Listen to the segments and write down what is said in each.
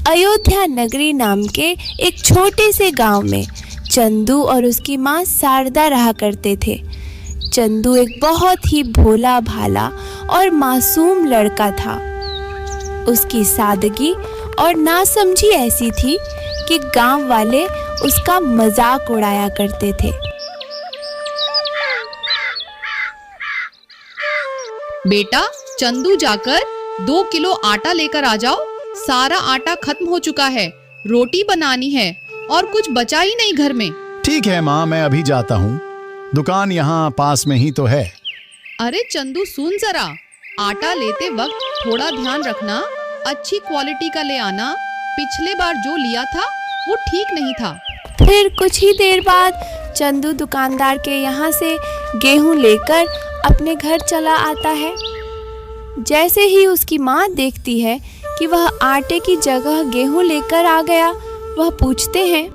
अयोध्या नगरी नाम के एक छोटे से गांव में चंदू और उसकी माँ शारदा रहा करते थे। चंदू एक बहुत ही भोला भाला और मासूम लड़का था। उसकी सादगी और नासमझी ऐसी थी कि गांव वाले उसका मजाक उड़ाया करते थे। बेटा चंदू, जाकर 2 किलो आटा लेकर आ जाओ। सारा आटा खत्म हो चुका है, रोटी बनानी है और कुछ बचा ही नहीं घर में। ठीक है माँ, मैं अभी जाता हूँ, दुकान यहाँ पास में ही तो है। अरे चंदू सुन जरा, आटा लेते वक्त थोड़ा ध्यान रखना, अच्छी क्वालिटी का ले आना। पिछले बार जो लिया था वो ठीक नहीं था। फिर कुछ ही देर बाद चंदू दुकानदार के यहाँ से गेहूं लेकर अपने घर चला आता है। जैसे ही उसकी माँ देखती है कि वह आटे की जगह गेहूं लेकर आ गया, वह पूछते हैं,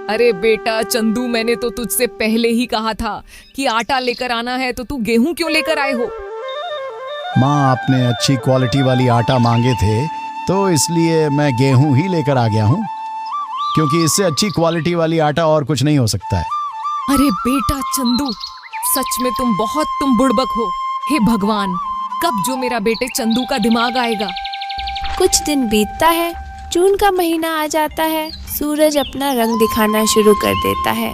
अरे बेटा चंदू, मैंने तो तुझसे पहले ही कहा था कि आटा लेकर आना है, तो तू गेहूं क्यों लेकर आए हो? माँ, आपने अच्छी क्वालिटी वाली आटा मांगे थे तो इसलिए मैं गेहूं ही लेकर आ गया हूँ, क्योंकि इससे अच्छी क्वालिटी वाली आटा और कुछ नहीं हो सकता है। अरे बेटा चंदू, सच में तुम बुड़बक हो। हे भगवान, कब जो मेरा बेटे चंदू का दिमाग आएगा। कुछ दिन बीतता है, जून का महीना आ जाता है। सूरज अपना रंग दिखाना शुरू कर देता है।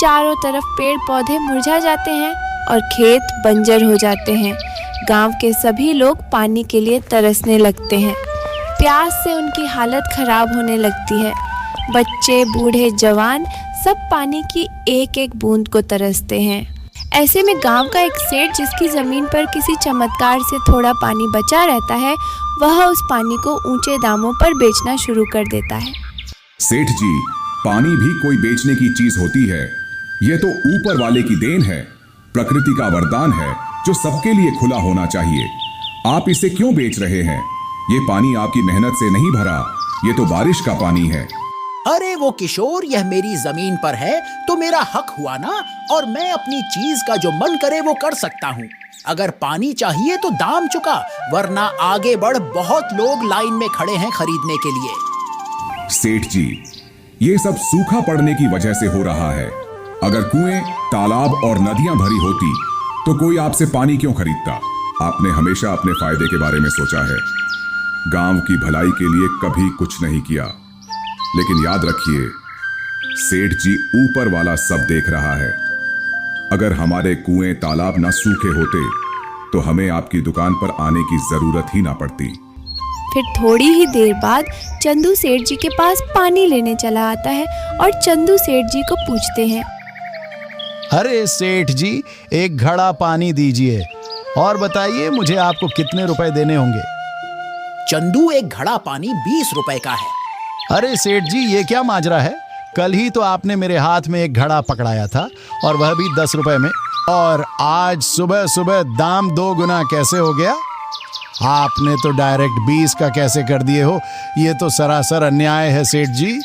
चारों तरफ पेड़ पौधे मुरझा जाते हैं और खेत बंजर हो जाते हैं। गांव के सभी लोग पानी के लिए तरसने लगते हैं। प्यास से उनकी हालत खराब होने लगती है। बच्चे, बूढ़े, जवान सब पानी की एक एक बूंद को तरसते हैं। ऐसे में गांव का एक सेठ, जिसकी जमीन पर किसी चमत्कार से थोड़ा पानी बचा रहता है, वह उस पानी को ऊंचे दामों पर बेचना शुरू कर देता है। सेठ जी, पानी भी कोई बेचने की चीज होती है? यह तो ऊपर वाले की देन है, प्रकृति का वरदान है जो सबके लिए खुला होना चाहिए। आप इसे क्यों बेच रहे हैं? ये पानी आपकी मेहनत से नहीं भरा, ये तो बारिश का पानी है। अरे वो किशोर, यह मेरी जमीन पर है तो मेरा हक हुआ ना, और मैं अपनी चीज का जो मन करे वो कर सकता हूँ। अगर पानी चाहिए तो दाम चुका, वरना आगे बढ़, बहुत लोग लाइन में खड़े हैं खरीदने के लिए। सेठ जी, ये सब सूखा पड़ने की वजह से हो रहा है। अगर कुएं, तालाब और नदियां भरी होती तो कोई आपसे पानी क्यों खरीदता? आपने हमेशा अपने फायदे के बारे में सोचा है, गांव की भलाई के लिए कभी कुछ नहीं किया। लेकिन याद रखिए, सेठ जी ऊपर वाला सब देख रहा है। अगर हमारे कुएं, तालाब ना सूखे होते तो हमें आपकी दुकान पर आने की जरूरत ही ना पड़ती। फिर थोड़ी ही देर बाद चंदू सेठ जी के पास पानी लेने चला आता है और चंदू सेठ जी को पूछते हैं, अरे सेठ जी, एक घड़ा पानी दीजिए और बताइए मुझे आपको कितने रुपए देने होंगे? चंदू, एक घड़ा पानी 20 रुपए का है। अरे सेठ जी, ये क्या माजरा है? कल ही तो आपने मेरे हाथ में एक घड़ा पकड़ाया था और वह भी 10 रुपए में, और आज सुबह सुबह दाम 2 गुना कैसे हो गया? आपने तो डायरेक्ट 20 का कैसे कर दिए हो? ये तो सरासर अन्याय है सेठ जी।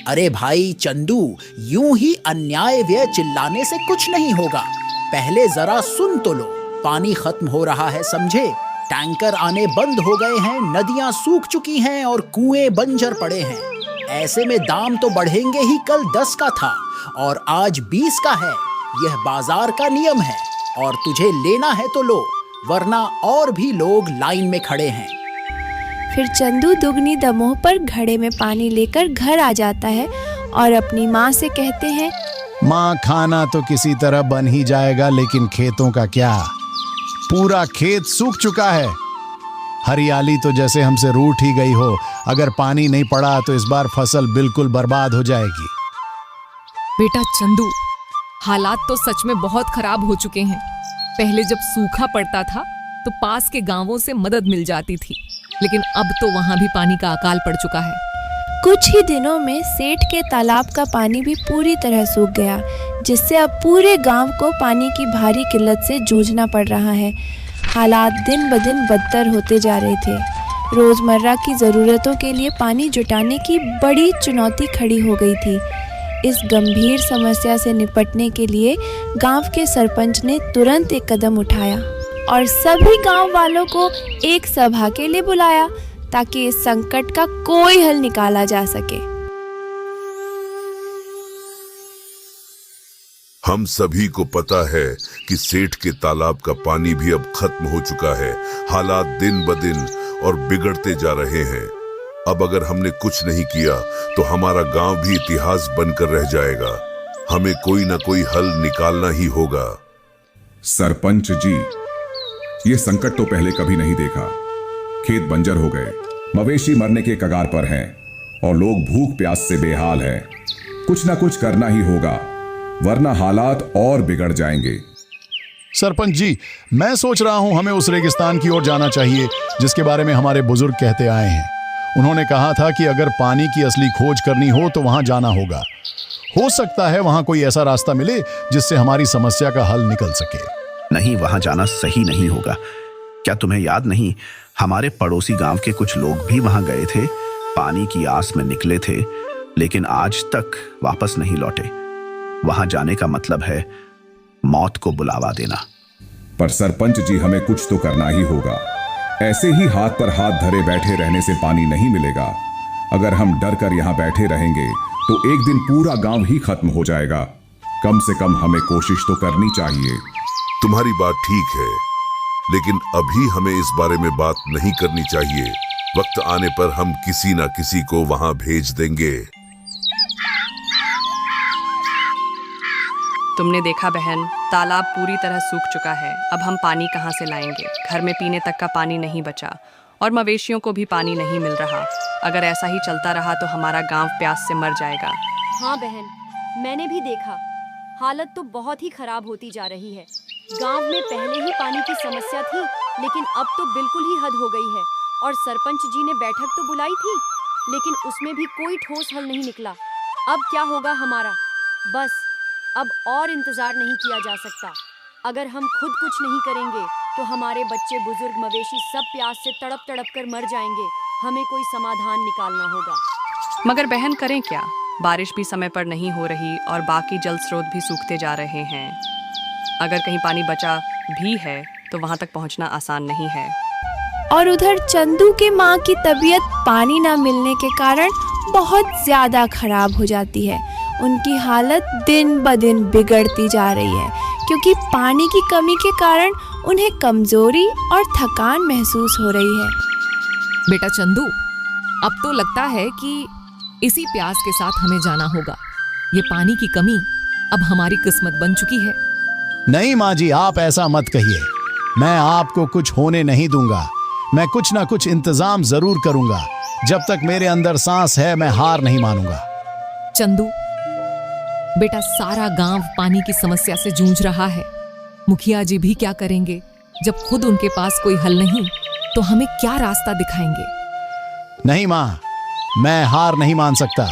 अरे भाई चंदू, यूं ही अन्याय व्यय चिल्लाने से कुछ नहीं होगा। पहले जरा सुन तो लो। पानी खत्म हो रहा है, समझे? टैंकर आने बंद हो गए हैं, नदियां सूख चुकी हैं और कुएं बंजर पड़े हैं। ऐसे में दाम तो बढ़ेंगे ही। कल 10 का था और आज 20 का है। यह बाजार का नियम है और तुझे लेना है तो लो, वरना और भी लोग लाइन में खड़े हैं। फिर चंदू दुगनी दमोह पर घड़े में पानी लेकर घर आ जाता है और अपनी माँ से कहते हैं, माँ, खाना तो किसी तरह बन ही जाएगा, लेकिन खेतों का क्या? पूरा खेत सूख चुका है। हरियाली तो जैसे हमसे रूठ ही गई हो। अगर पानी नहीं पड़ा तो इस बार फसल बिल्कुल बर्बाद हो जाएगी। बेटा चंदू, हालात तो सच में बहुत खराब हो चुके हैं। पहले जब सूखा पड़ता था तो पास के गांवों से मदद मिल जाती थी, लेकिन अब तो वहां भी पानी का अकाल पड़ चुका है। कुछ ही दिनों में सेठ के तालाब का पानी भी पूरी तरह सूख गया, जिससे अब पूरे गांव को पानी की भारी किल्लत से जूझना पड़ रहा है। हालात दिन ब दिन बदतर होते जा रहे थे। रोजमर्रा की ज़रूरतों के लिए पानी जुटाने की बड़ी चुनौती खड़ी हो गई थी। इस गंभीर समस्या से निपटने के लिए गांव के सरपंच ने तुरंत एक कदम उठाया और सभी गांव वालों को एक सभा के लिए बुलाया ताकि इस संकट का कोई हल निकाला जा सके। हम सभी को पता है कि सेठ के तालाब का पानी भी अब खत्म हो चुका है। हालात दिन ब दिन और बिगड़ते जा रहे हैं। अब अगर हमने कुछ नहीं किया तो हमारा गांव भी इतिहास बनकर रह जाएगा। हमें कोई ना कोई हल निकालना ही होगा। सरपंच जी, ये संकट तो पहले कभी नहीं देखा। खेत बंजर हो गए, मवेशी मरने के कगार पर हैं और लोग भूख प्यास से बेहाल हैं। कुछ ना कुछ करना ही होगा, वरना हालात और बिगड़ जाएंगे। सरपंच जी, मैं सोच रहा हूं हमें उस रेगिस्तान की ओर जाना चाहिए जिसके बारे में हमारे बुजुर्ग कहते आए हैं। उन्होंने कहा था कि अगर पानी की असली खोज करनी हो तो वहां जाना होगा। हो सकता है वहां कोई ऐसा रास्ता मिले जिससे हमारी समस्या का हल निकल सके। नहीं, वहां जाना सही नहीं होगा। क्या तुम्हें याद नहीं, हमारे पड़ोसी गांव के कुछ लोग भी वहां गए थे, पानी की आस में निकले थे, लेकिन आज तक वापस नहीं लौटे। वहां जाने का मतलब है मौत को बुलावा देना। पर सरपंच जी, हमें कुछ तो करना ही होगा। ऐसे ही हाथ पर हाथ धरे बैठे रहने से पानी नहीं मिलेगा। अगर हम डर कर यहाँ बैठे रहेंगे तो एक दिन पूरा गांव ही खत्म हो जाएगा। कम से कम हमें कोशिश तो करनी चाहिए। तुम्हारी बात ठीक है, लेकिन अभी हमें इस बारे में बात नहीं करनी चाहिए। वक्त आने पर हम किसी ना किसी को वहां भेज देंगे। तुमने देखा बहन, तालाब पूरी तरह सूख चुका है। अब हम पानी कहाँ से लाएंगे? घर में पीने तक का पानी नहीं बचा और मवेशियों को भी पानी नहीं मिल रहा। अगर ऐसा ही चलता रहा तो हमारा गांव प्यास से मर जाएगा। हाँ बहन, मैंने भी देखा। हालत तो बहुत ही खराब होती जा रही है। गांव में पहले ही पानी की समस्या थी, लेकिन अब तो बिल्कुल ही हद हो गई है। और सरपंच जी ने बैठक तो बुलाई थी, लेकिन उसमें भी कोई ठोस हल नहीं निकला। अब क्या होगा हमारा? बस अब और इंतजार नहीं किया जा सकता। अगर हम खुद कुछ नहीं करेंगे तो हमारे बच्चे, बुजुर्ग, मवेशी सब प्यास से तड़प तड़प कर मर जाएंगे। हमें कोई समाधान निकालना होगा। मगर बहन, करें क्या? बारिश भी समय पर नहीं हो रही और बाकी जल स्रोत भी सूखते जा रहे हैं। अगर कहीं पानी बचा भी है तो वहां तक पहुंचना आसान नहीं है। और उधर चंदू के माँ की तबीयत पानी ना मिलने के कारण बहुत ज्यादा खराब हो जाती है। उनकी हालत दिन ब दिन बिगड़ती जा रही है, क्योंकि पानी की कमी के कारण उन्हें कमजोरी और थकान महसूस हो रही है। बेटा चंदू, अब तो लगता है कि इसी प्यास के साथ हमें जाना होगा। ये पानी की कमी अब हमारी किस्मत बन चुकी है। नहीं माँ जी, आप ऐसा मत कहिए। मैं आपको कुछ होने नहीं दूंगा। मैं कुछ ना कुछ इंतजाम जरूर करूंगा। जब तक मेरे अंदर सांस है मैं हार नहीं मानूंगा। चंदू बेटा, सारा गांव पानी की समस्या से जूझ रहा है। मुखिया जी भी क्या करेंगे? जब खुद उनके पास कोई हल नहीं तो हमें क्या रास्ता दिखाएंगे? नहीं माँ, मैं हार नहीं मान सकता।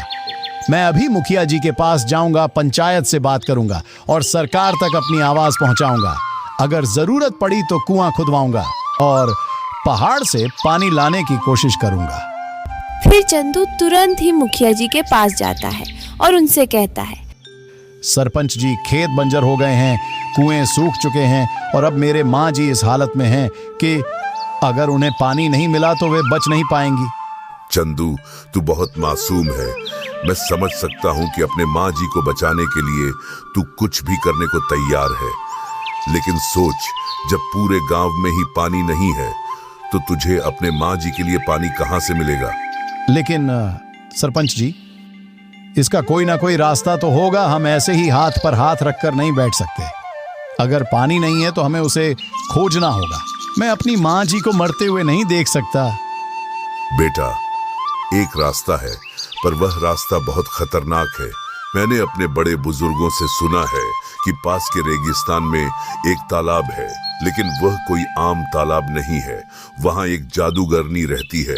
मैं अभी मुखिया जी के पास जाऊंगा, पंचायत से बात करूंगा और सरकार तक अपनी आवाज पहुंचाऊंगा। अगर जरूरत पड़ी तो कुआं खुदवाऊंगा और पहाड़ से पानी लाने की कोशिश करूंगा। फिर चंदू तुरंत ही मुखिया जी के पास जाता है और उनसे कहता है, सरपंच जी, खेत बंजर हो गए हैं, कुएं सूख चुके हैं और अब मेरे माँ जी इस हालत में हैं कि अगर उन्हें पानी नहीं मिला तो वे बच नहीं पाएंगी। चंदू, तू बहुत मासूम है। मैं समझ सकता हूँ कि अपने माँ जी को बचाने के लिए तू कुछ भी करने को तैयार है, लेकिन सोच, जब पूरे गांव में ही पानी नहीं है तो तुझे अपने माँ जी के लिए पानी कहाँ से मिलेगा? लेकिन सरपंच जी, इसका कोई ना कोई रास्ता तो होगा। हम ऐसे ही हाथ पर हाथ रखकर नहीं बैठ सकते। अगर पानी नहीं है तो हमें उसे खोजना होगा। मैं अपनी माँ जी को मरते हुए नहीं देख सकता। बेटा, एक रास्ता है, पर वह रास्ता बहुत खतरनाक है। मैंने अपने बड़े बुजुर्गों से सुना है कि पास के रेगिस्तान में एक तालाब है, लेकिन वह कोई आम तालाब नहीं है। वहां एक जादूगरनी रहती है।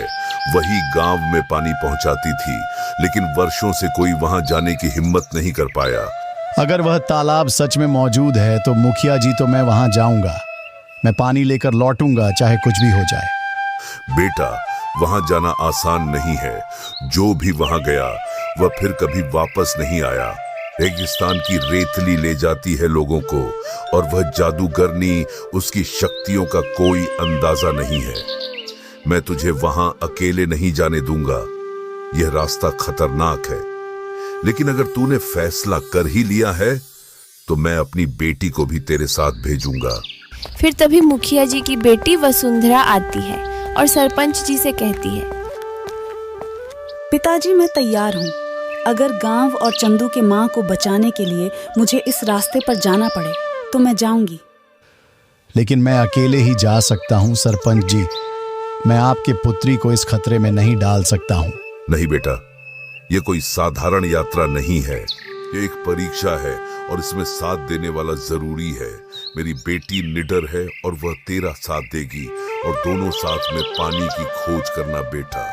वही गांव में पानी पहुंचाती थी, लेकिन वर्षों से कोई वहां जाने की हिम्मत नहीं कर पाया। अगर वह तालाब सच में मौजूद है तो मुखिया जी, तो मैं वहां जाऊंगा। मैं पानी लेकर लौटूंगा, चाहे कुछ भी हो जाए। बेटा, वहां जाना आसान नहीं है। जो भी वहां गया वह फिर कभी वापस नहीं आया। रेगिस्तान की रेतली ले जाती है लोगों को, और वह जादूगरनी, उसकी शक्तियों का कोई अंदाजा नहीं है। मैं तुझे वहां अकेले नहीं जाने दूंगा। यह रास्ता खतरनाक है, लेकिन अगर तूने फैसला कर ही लिया है तो मैं अपनी बेटी को भी तेरे साथ भेजूंगा। फिर तभी मुखिया जी की बेटी वसुंधरा आती है और सरपंच जी से कहती है, पिताजी मैं तैयार हूँ। अगर गांव और चंदू के माँ को बचाने के लिए मुझे इस रास्ते पर जाना पड़े तो मैं जाऊंगी। लेकिन मैं अकेले ही जा सकता हूँ सरपंच जी। मैं आपके पुत्री को इस खतरे में नहीं डाल सकता हूँ। नहीं बेटा, यह कोई साधारण यात्रा नहीं है। ये एक परीक्षा है और इसमें साथ देने वाला जरूरी है। मेरी बेटी निडर है और वह तेरा साथ देगी, और दोनों साथ में पानी की खोज करना बेटा।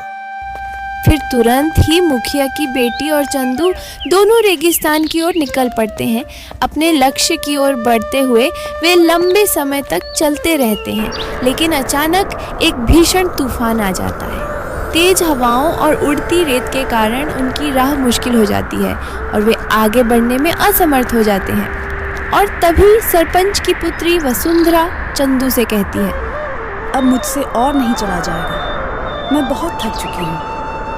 फिर तुरंत ही मुखिया की बेटी और चंदू दोनों रेगिस्तान की ओर निकल पड़ते हैं। अपने लक्ष्य की ओर बढ़ते हुए वे लंबे समय तक चलते रहते हैं, लेकिन अचानक एक भीषण तूफान आ जाता है। तेज हवाओं और उड़ती रेत के कारण उनकी राह मुश्किल हो जाती है और वे आगे बढ़ने में असमर्थ हो जाते हैं। और तभी सरपंच की पुत्री वसुंधरा चंदू से कहती है, अब मुझसे और नहीं चला जाएगा। मैं बहुत थक चुकी हूँ।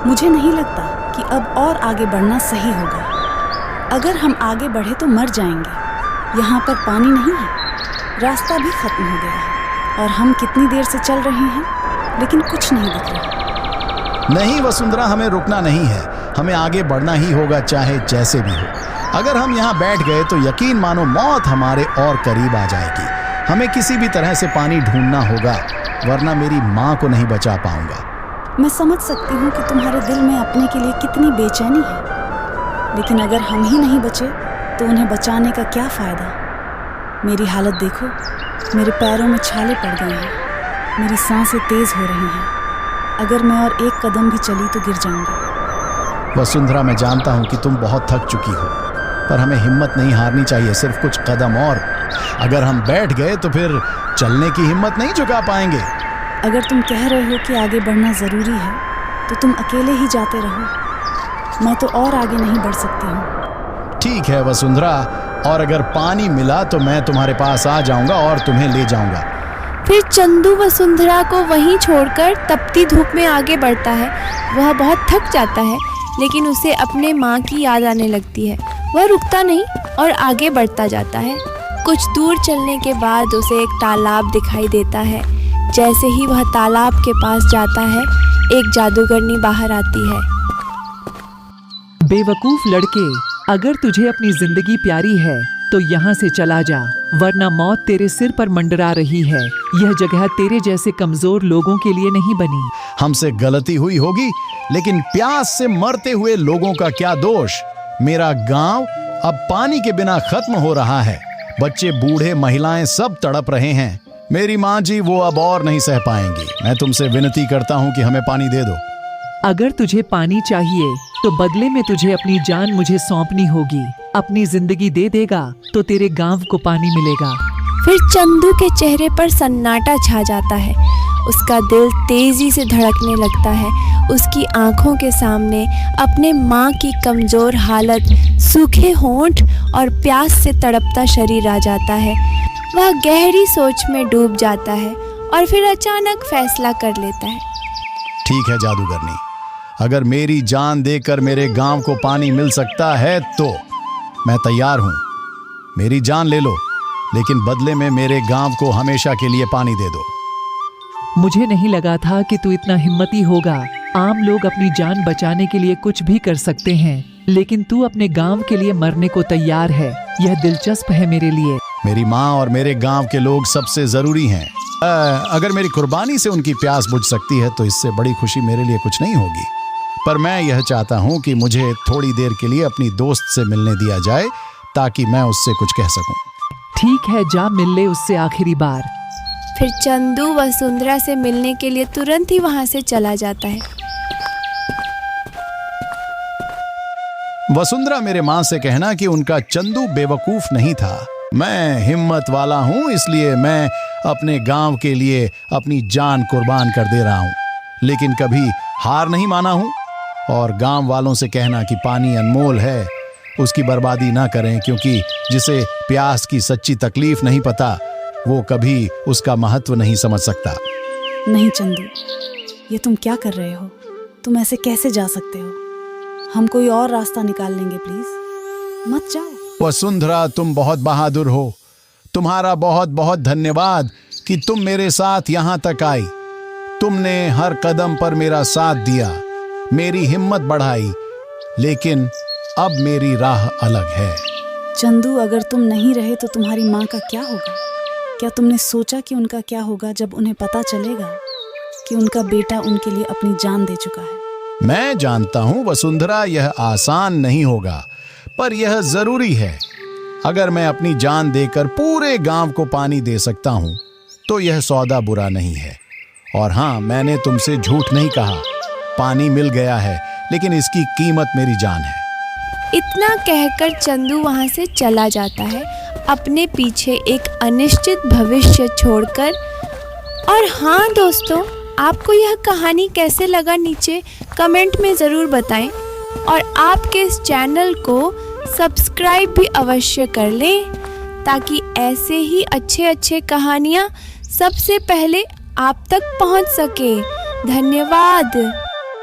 मुझे नहीं लगता कि अब और आगे बढ़ना सही होगा। अगर हम आगे बढ़े तो मर जाएंगे। यहाँ पर पानी नहीं है, रास्ता भी खत्म हो गया है और हम कितनी देर से चल रहे हैं लेकिन कुछ नहीं दिख रहा। नहीं वसुंधरा, हमें रुकना नहीं है। हमें आगे बढ़ना ही होगा, चाहे जैसे भी हो। अगर हम यहाँ बैठ गए तो यकीन मानो मौत हमारे और करीब आ जाएगी। हमें किसी भी तरह से पानी ढूंढना होगा, वरना मेरी माँ को नहीं बचा पाऊंगा। मैं समझ सकती हूँ कि तुम्हारे दिल में अपने के लिए कितनी बेचैनी है, लेकिन अगर हम ही नहीं बचे तो उन्हें बचाने का क्या फ़ायदा। मेरी हालत देखो, मेरे पैरों में छाले पड़ गए हैं, मेरी सांसें तेज़ हो रही हैं। अगर मैं और एक कदम भी चली तो गिर जाऊंगी। वसुंधरा, मैं जानता हूँ कि तुम बहुत थक चुकी हो, पर हमें हिम्मत नहीं हारनी चाहिए। सिर्फ कुछ कदम और। अगर हम बैठ गए तो फिर चलने की हिम्मत नहीं जुटा पाएंगे। अगर तुम कह रहे हो कि आगे बढ़ना ज़रूरी है तो तुम अकेले ही जाते रहो। मैं तो और आगे नहीं बढ़ सकती हूँ। ठीक है वसुंधरा, और अगर पानी मिला तो मैं तुम्हारे पास आ जाऊंगा और तुम्हें ले जाऊंगा। फिर चंदू वसुंधरा को वहीं छोड़कर तपती धूप में आगे बढ़ता है। वह बहुत थक जाता है, लेकिन उसे अपने माँ की याद आने लगती है। वह रुकता नहीं और आगे बढ़ता जाता है। कुछ दूर चलने के बाद उसे एक तालाब दिखाई देता है। जैसे ही वह तालाब के पास जाता है, एक जादूगरनी बाहर आती है। बेवकूफ लड़के, अगर तुझे अपनी जिंदगी प्यारी है तो यहाँ से चला जा, वरना मौत तेरे सिर पर मंडरा रही है। यह जगह तेरे जैसे कमजोर लोगों के लिए नहीं बनी। हमसे गलती हुई होगी, लेकिन प्यास से मरते हुए लोगों का क्या दोष। मेरा गांव अब पानी के बिना खत्म हो रहा है। बच्चे, बूढ़े, महिलाएं सब तड़प रहे हैं। मेरी माँ जी वो अब और नहीं सह पाएंगी। मैं तुमसे विनती करता हूँ कि हमें पानी दे दो। अगर तुझे पानी चाहिए तो बदले में तुझे अपनी जान मुझे सौंपनी होगी। अपनी जिंदगी दे देगा तो तेरे गांव को पानी मिलेगा। फिर चंदू के चेहरे पर सन्नाटा छा जाता है। उसका दिल तेजी से धड़कने लगता है। उसकी आंखों के सामने अपने माँ की कमजोर हालत, सूखे होंठ और प्यास से तड़पता शरीर आ जाता है। वह गहरी सोच में डूब जाता है और फिर अचानक फैसला कर लेता है। ठीक है जादूगरनी, अगर मेरी जान देकर मेरे गांव को पानी मिल सकता है तो मैं तैयार हूं। मेरी जान ले लो, लेकिन बदले में मेरे गांव को हमेशा के लिए पानी दे दो। मुझे नहीं लगा था कि तू इतना हिम्मती होगा। आम लोग अपनी जान बचाने के लिए कुछ भी कर सकते हैं, लेकिन तू अपने गांव के लिए मरने को तैयार है। यह दिलचस्प है मेरे लिए। मेरी माँ और मेरे गांव के लोग सबसे जरूरी हैं। अगर मेरी कुर्बानी से उनकी प्यास बुझ सकती है तो इससे बड़ी खुशी मेरे लिए कुछ नहीं होगी। पर मैं यह चाहता हूँ कि मुझे थोड़ी देर के लिए अपनी दोस्त से मिलने दिया जाए, ताकि मैं उससे कुछ कह सकूं। ठीक है, जा मिल ले उससे आखिरी बार। फिर चंदू वसुंधरा से मिलने के लिए तुरंत ही वहां से चला जाता है। वसुंधरा, मेरे माँ से कहना कि उनका चंदू बेवकूफ नहीं था। मैं हिम्मत वाला हूँ, इसलिए मैं अपने गांव के लिए अपनी जान कुर्बान कर दे रहा हूँ, लेकिन कभी हार नहीं माना हूँ। और गांव वालों से कहना कि पानी अनमोल है, उसकी बर्बादी ना करें, क्योंकि जिसे प्यास की सच्ची तकलीफ नहीं पता वो कभी उसका महत्व नहीं समझ सकता। नहीं चंदू, ये तुम क्या कर रहे हो? तुम ऐसे कैसे जा सकते हो? हम कोई और रास्ता निकाल लेंगे, प्लीज मत जाओ। वसुंधरा, तुम बहुत बहादुर हो। तुम्हारा बहुत बहुत धन्यवाद कि तुम मेरे साथ यहाँ तक आई। तुमने हर कदम पर मेरा साथ दिया, मेरी हिम्मत बढ़ाई। लेकिन अब मेरी राह अलग है। चंदू, अगर तुम नहीं रहे तो तुम्हारी माँ का क्या होगा? क्या तुमने सोचा कि उनका क्या होगा जब उन्हें पता चलेगा कि उनका बेटा उनके लिए अपनी जान दे चुका है? मैं जानता हूँ वसुंधरा, यह आसान नहीं होगा, पर यह जरूरी है। अगर मैं अपनी जान देकर पूरे गांव को पानी दे सकता हूँ तो यह सौदा बुरा नहीं है। और हाँ, मैंने तुमसे झूठ नहीं कहा। पानी मिल गया है, लेकिन इसकी कीमत मेरी जान है। इतना कहकर चंदू वहाँ से चला जाता है, अपने पीछे एक अनिश्चित भविष्य छोड़कर। और हाँ दोस्तों, आपको यह कहानी कैसे लगा नीचे कमेंट में ज़रूर बताएं। और आपके इस चैनल को सब्सक्राइब भी अवश्य कर लें, ताकि ऐसे ही अच्छे कहानियाँ सबसे पहले आप तक पहुँच सके। धन्यवाद।